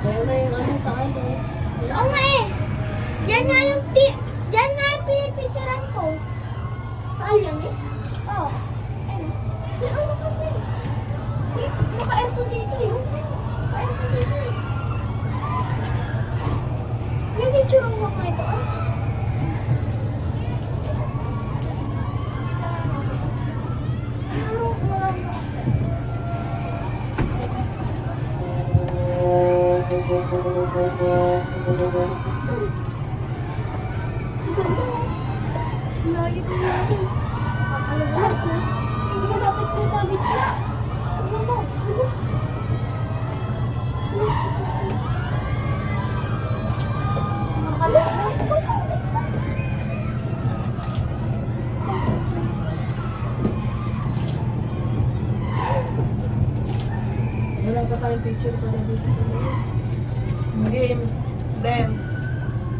Kaya na yung ano, taano. Oo nga eh. Diyan nga yung pinipicturan ko. Saan yan eh? Oo. Ayun. Diyan ako kasi. Naka-aircon dito eh. Naka-aircon dito eh. Yung picture mo nga ito ah. Layo ko natin. Papalabas na. Hindi ka dapat mo sabi ko. Tignan mo. Ito. Wala pa tayong picture para dito sa mga. Game. Then,